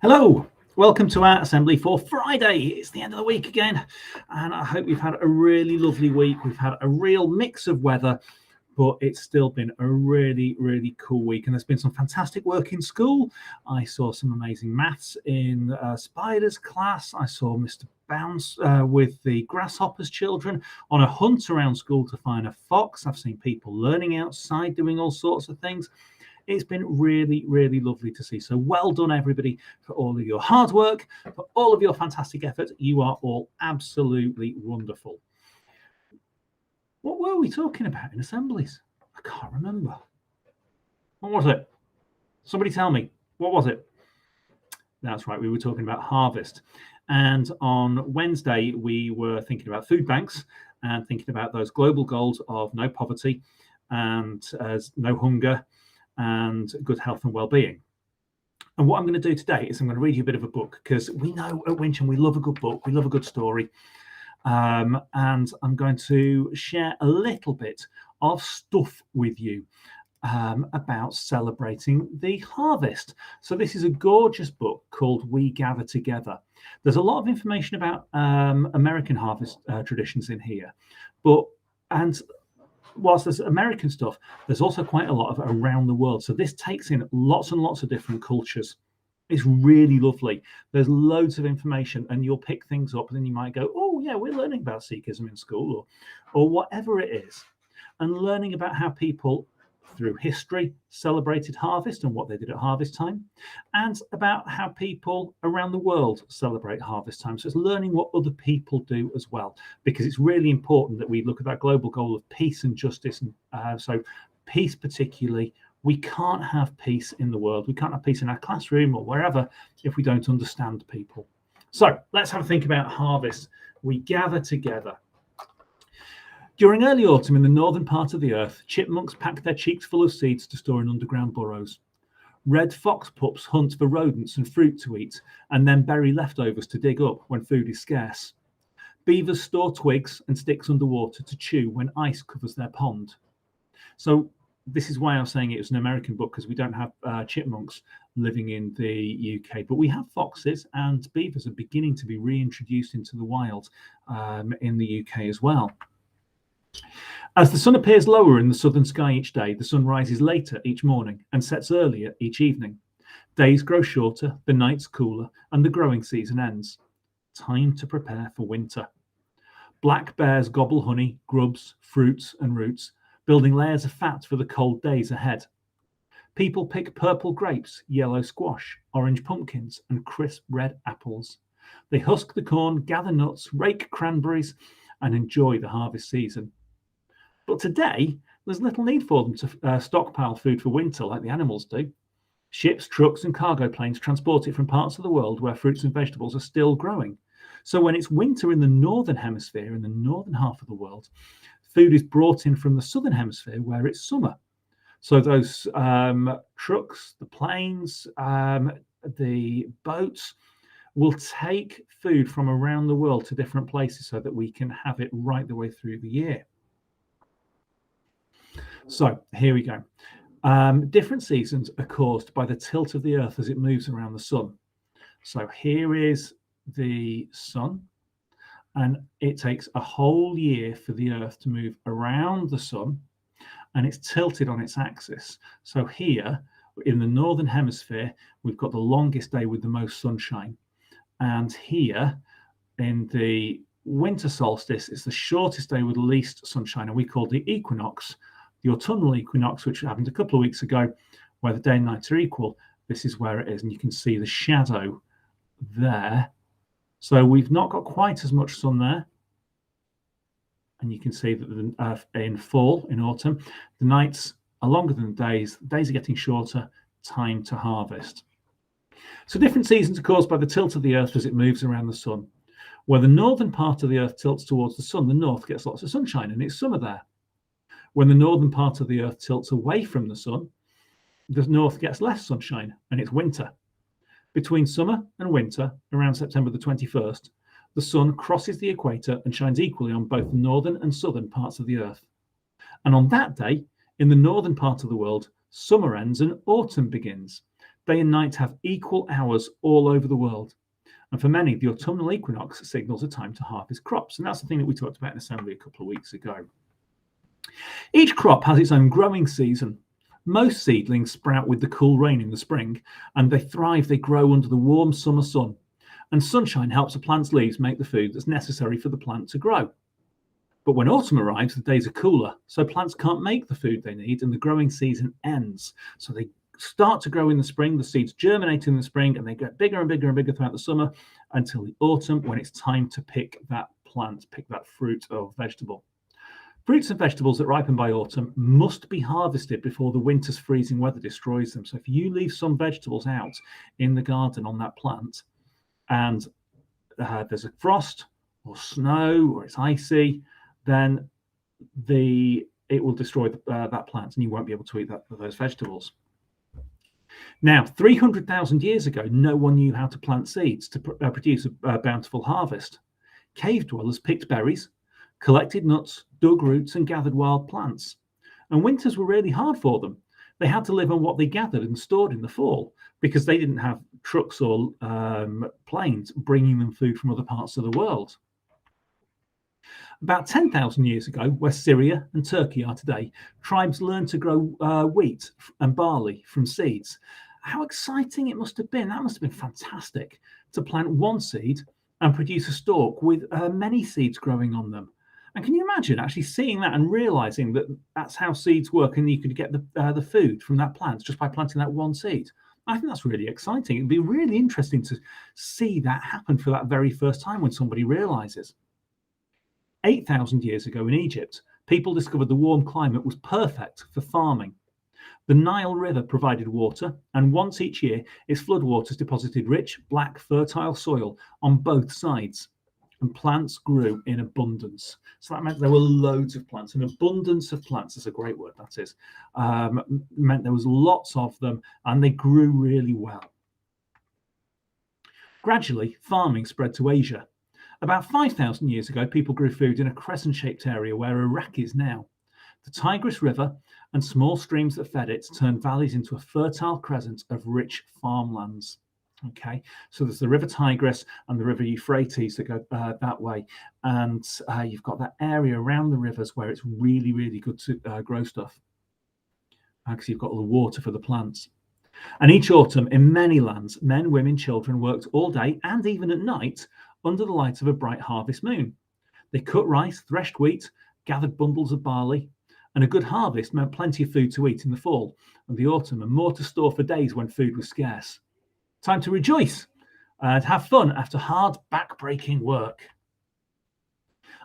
Hello, welcome to our assembly for Friday. It's the end of the week again, and I hope you've had a really lovely week. We've had a real mix of weather, but it's still been a really cool week, and there's been some fantastic work in school. I saw some amazing maths in Spider's class. I saw Mr. Bounce with the Grasshoppers children on a hunt around school to find a fox. I've seen people learning outside, doing all sorts of things. It's been really lovely to see. So well done, everybody, for all of your hard work, for all of your fantastic effort. You are all absolutely wonderful. What were we talking about in assemblies? I can't remember. What was it? Somebody tell me. What was it? That's right. We were talking about harvest. And on Wednesday, we were thinking about food banks and thinking about those global goals of no poverty and no hunger and good health and well-being. And what I'm going to do today is I'm going to read you a bit of a book, because we know at Wincham we love a good book, we love a good story, and I'm going to share a little bit of stuff with you about celebrating the harvest. So this is a gorgeous book called We Gather Together. There's a lot of information about American harvest traditions in here, and whilst there's American stuff, there's also quite a lot of it around the world. So this takes in lots and lots of different cultures. It's really lovely. There's loads of information, and you'll pick things up, and then you might go, oh yeah, we're learning about Sikhism in school, or whatever it is, and learning about how people through history celebrated harvest and what they did at harvest time, and about how people around the world celebrate harvest time. So it's learning what other people do as well, because it's really important that we look at that global goal of peace and justice. And so peace particularly, we can't have peace in the world, we can't have peace in our classroom or wherever if we don't understand people. So let's have a think about harvest. We gather together. During early autumn in the northern part of the earth, chipmunks pack their cheeks full of seeds to store in underground burrows. Red fox pups hunt for rodents and fruit to eat, and then bury leftovers to dig up when food is scarce. Beavers store twigs and sticks underwater to chew when ice covers their pond. So this is why I was saying it was an American book, because we don't have chipmunks living in the UK, but we have foxes, and beavers are beginning to be reintroduced into the wild in the UK as well. As the sun appears lower in the southern sky each day, the sun rises later each morning and sets earlier each evening. Days grow shorter, the nights cooler, and the growing season ends. Time to prepare for winter. Black bears gobble honey, grubs, fruits, and roots, building layers of fat for the cold days ahead. People pick purple grapes, yellow squash, orange pumpkins, and crisp red apples. They husk the corn, gather nuts, rake cranberries, and enjoy the harvest season. But today, there's little need for them to stockpile food for winter like the animals do. Ships, trucks, and cargo planes transport it from parts of the world where fruits and vegetables are still growing. So when it's winter in the northern hemisphere, in the northern half of the world, food is brought in from the southern hemisphere where it's summer. So those trucks, the planes, the boats will take food from around the world to different places so that we can have it right the way through the year. So here we go. Different seasons are caused by the tilt of the earth as it moves around the sun. So here is the sun, and it takes a whole year for the earth to move around the sun, and it's tilted on its axis. So here in the northern hemisphere, we've got the longest day with the most sunshine. And here in the winter solstice, it's the shortest day with the least sunshine, and we call the equinox, the autumnal equinox, which happened a couple of weeks ago, where the day and night are equal. This is where it is, and you can see the shadow there. So we've not got quite as much sun there, and you can see that in fall, in autumn, the nights are longer than the days are getting shorter, time to harvest. So different seasons are caused by the tilt of the earth as it moves around the sun. Where the northern part of the earth tilts towards the sun, the north gets lots of sunshine, and it's summer there. When the northern part of the earth tilts away from the sun, the north gets less sunshine, and it's winter. Between summer and winter, around September the 21st, the sun crosses the equator and shines equally on both the northern and southern parts of the earth. And on that day, in the northern part of the world, summer ends and autumn begins. Day and night have equal hours all over the world. And for many, the autumnal equinox signals a time to harvest crops. And that's the thing that we talked about in assembly a couple of weeks ago. Each crop has its own growing season. Most seedlings sprout with the cool rain in the spring, and they grow under the warm summer sun. And sunshine helps a plant's leaves make the food that's necessary for the plant to grow. But when autumn arrives, the days are cooler, so plants can't make the food they need, and the growing season ends. So they start to grow in the spring, the seeds germinate in the spring, and they get bigger and bigger and bigger throughout the summer until the autumn, when it's time to pick that fruit or vegetable. Fruits and vegetables that ripen by autumn must be harvested before the winter's freezing weather destroys them. So if you leave some vegetables out in the garden on that plant, and there's a frost or snow or it's icy, then it will destroy that plant, and you won't be able to eat those vegetables. Now, 300,000 years ago, no one knew how to plant seeds to produce a bountiful harvest. Cave dwellers picked berries, collected nuts, dug roots, and gathered wild plants. And winters were really hard for them. They had to live on what they gathered and stored in the fall, because they didn't have trucks or planes bringing them food from other parts of the world. About 10,000 years ago, where Syria and Turkey are today, tribes learned to grow wheat and barley from seeds. How exciting it must have been. That must have been fantastic, to plant one seed and produce a stalk with many seeds growing on them. And can you imagine actually seeing that and realizing that that's how seeds work, and you could get the food from that plant just by planting that one seed? I think that's really exciting. It'd be really interesting to see that happen for that very first time when somebody realizes. 8,000 years ago in Egypt, people discovered the warm climate was perfect for farming. The Nile River provided water, and once each year, its floodwaters deposited rich, black, fertile soil on both sides, and plants grew in abundance. So that meant there were loads of plants. An abundance of plants is a great word, that is. Meant there was lots of them, and they grew really well. Gradually, farming spread to Asia. About 5,000 years ago, people grew food in a crescent-shaped area where Iraq is now. The Tigris River and small streams that fed it turned valleys into a fertile crescent of rich farmlands. Okay, so there's the River Tigris and the River Euphrates that go that way, and you've got that area around the rivers where it's really, really good to grow stuff, because you've got all the water for the plants. And each autumn, in many lands, men, women, children worked all day and even at night under the light of a bright harvest moon. They cut rice, threshed wheat, gathered bundles of barley, and a good harvest meant plenty of food to eat in the fall and the autumn, and more to store for days when food was scarce. Time to rejoice and have fun after hard, back-breaking work.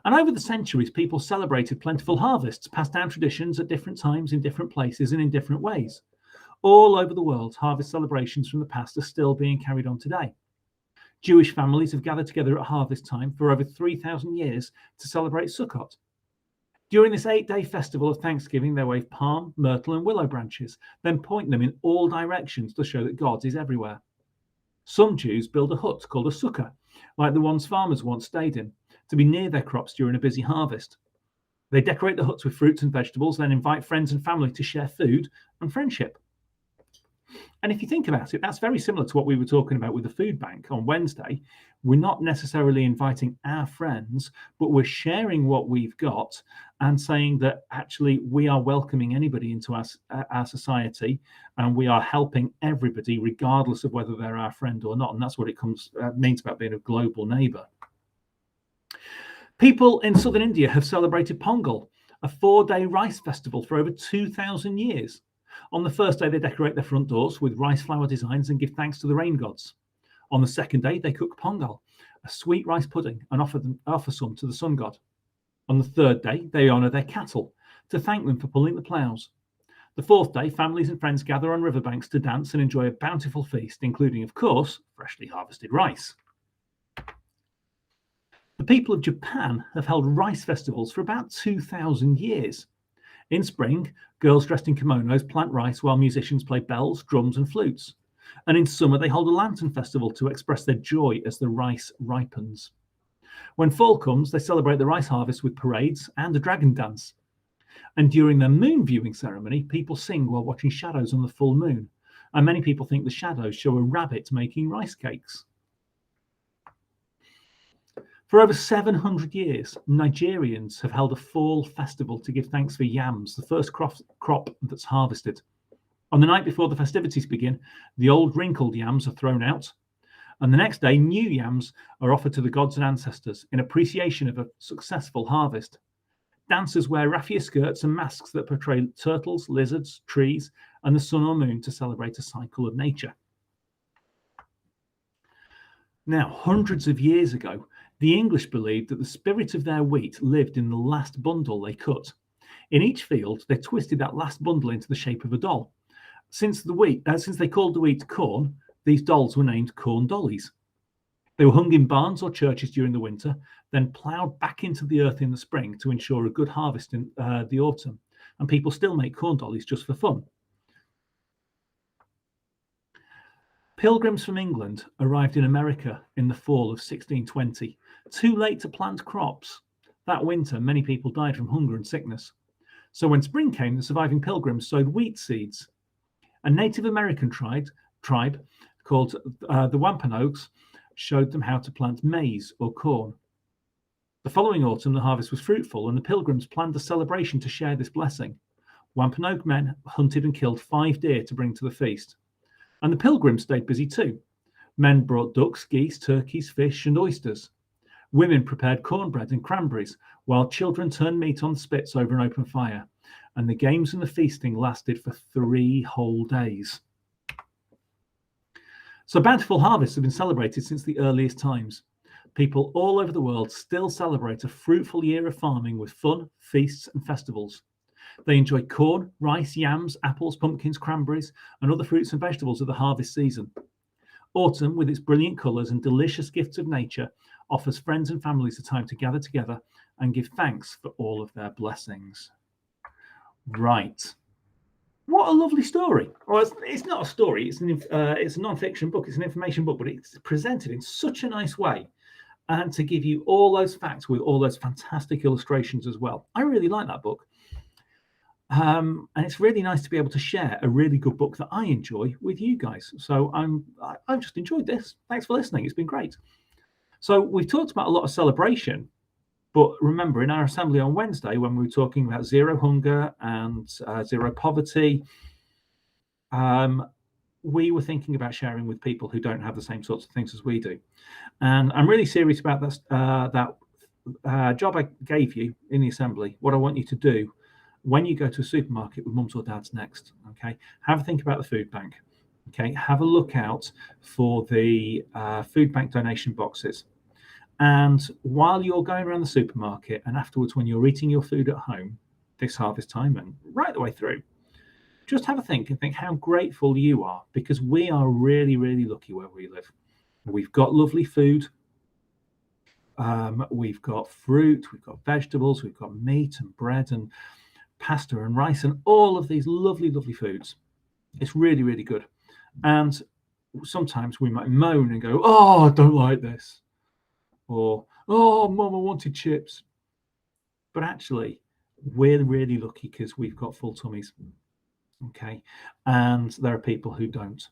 And over the centuries, people celebrated plentiful harvests, passed down traditions at different times, in different places, and in different ways. All over the world, harvest celebrations from the past are still being carried on today. Jewish families have gathered together at harvest time for over 3,000 years to celebrate Sukkot. During this 8-day festival of Thanksgiving, they wave palm, myrtle, and willow branches, then point them in all directions to show that God is everywhere. Some Jews build a hut called a sukkah, like the ones farmers once stayed in, to be near their crops during a busy harvest. They decorate the huts with fruits and vegetables, then invite friends and family to share food and friendship. And if you think about it, that's very similar to what we were talking about with the food bank on Wednesday. We're not necessarily inviting our friends, but we're sharing what we've got and saying that actually we are welcoming anybody into our society, and we are helping everybody regardless of whether they're our friend or not. And that's what it means about being a global neighbor. People in southern India have celebrated Pongal, a 4-day rice festival for over 2,000 years. On the first day, they decorate their front doors with rice flower designs and give thanks to the rain gods. On the second day, they cook pongal, a sweet rice pudding, and offer some to the sun god. On the third day, they honour their cattle to thank them for pulling the ploughs. The fourth day, families and friends gather on riverbanks to dance and enjoy a bountiful feast, including, of course, freshly harvested rice. The people of Japan have held rice festivals for about 2,000 years. In spring, girls dressed in kimonos plant rice while musicians play bells, drums, and flutes. And in summer, they hold a lantern festival to express their joy as the rice ripens. When fall comes, they celebrate the rice harvest with parades and a dragon dance. And during their moon viewing ceremony, people sing while watching shadows on the full moon. And many people think the shadows show a rabbit making rice cakes. For over 700 years, Nigerians have held a fall festival to give thanks for yams, the first crop that's harvested. On the night before the festivities begin, the old wrinkled yams are thrown out, and the next day, new yams are offered to the gods and ancestors in appreciation of a successful harvest. Dancers wear raffia skirts and masks that portray turtles, lizards, trees, and the sun or moon to celebrate a cycle of nature. Now, hundreds of years ago, the English believed that the spirit of their wheat lived in the last bundle they cut. In each field, they twisted that last bundle into the shape of a doll. Since they called the wheat corn, these dolls were named corn dollies. They were hung in barns or churches during the winter, then ploughed back into the earth in the spring to ensure a good harvest in the autumn. And people still make corn dollies just for fun. Pilgrims from England arrived in America in the fall of 1620, too late to plant crops. That winter, many people died from hunger and sickness. So when spring came, the surviving pilgrims sowed wheat seeds. A Native American tribe called the Wampanoags showed them how to plant maize or corn. The following autumn, the harvest was fruitful, and the pilgrims planned a celebration to share this blessing. Wampanoag men hunted and killed 5 deer to bring to the feast. And the pilgrims stayed busy too. Men brought ducks, geese, turkeys, fish, and oysters. Women prepared cornbread and cranberries, while children turned meat on spits over an open fire. And the games and the feasting lasted for 3 whole days. So bountiful harvests have been celebrated since the earliest times. People all over the world still celebrate a fruitful year of farming with fun, feasts, and festivals. They enjoy corn, rice, yams, apples, pumpkins, cranberries, and other fruits and vegetables of the harvest season. Autumn, with its brilliant colours and delicious gifts of nature, offers friends and families a time to gather together and give thanks for all of their blessings. Right. What a lovely story. Well, it's not a story. It's a non-fiction book. It's an information book, but it's presented in such a nice way. And to give you all those facts with all those fantastic illustrations as well. I really like that book. And it's really nice to be able to share a really good book that I enjoy with you guys. So I've just enjoyed this. Thanks for listening. It's been great. So we've talked about a lot of celebration, but remember in our assembly on Wednesday when we were talking about zero hunger and zero poverty, we were thinking about sharing with people who don't have the same sorts of things as we do. And I'm really serious about this, that job I gave you in the assembly. What I want you to do when you go to a supermarket with mums or dads next, okay, have a think about the food bank. Okay, have a look out for the food bank donation boxes. And while you're going around the supermarket and afterwards when you're eating your food at home, this harvest time and right the way through, just have a think and think how grateful you are, because we are really, really lucky where we live. We've got lovely food. We've got fruit, we've got vegetables, we've got meat and bread and pasta and rice and all of these lovely, lovely foods. It's really, really good. And sometimes we might moan and go, oh, I don't like this. Or, oh, Mum, I wanted chips. But actually, we're really lucky because we've got full tummies. Okay. And there are people who don't.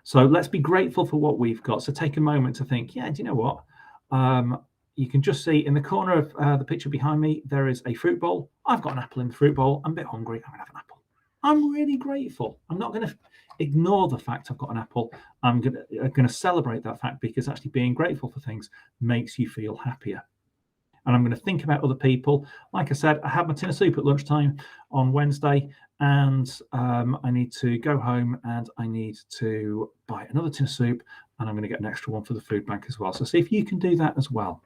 So let's be grateful for what we've got. So take a moment to think, yeah, do you know what? You can just see in the corner of the picture behind me, there is a fruit bowl. I've got an apple in the fruit bowl. I'm a bit hungry. I'm going to have an apple. I'm really grateful. I'm not going to ignore the fact I've got an apple. I'm going to celebrate that fact, because actually being grateful for things makes you feel happier. And I'm going to think about other people. Like I said, I had my tin of soup at lunchtime on Wednesday, and I need to go home and I need to buy another tin of soup, and I'm going to get an extra one for the food bank as well. So see if you can do that as well.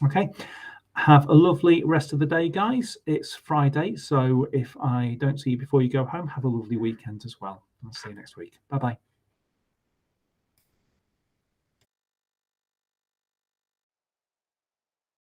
Okay. Have a lovely rest of the day, guys. It's Friday, so if I don't see you before you go home, have a lovely weekend as well. I'll see you next week. Bye-bye.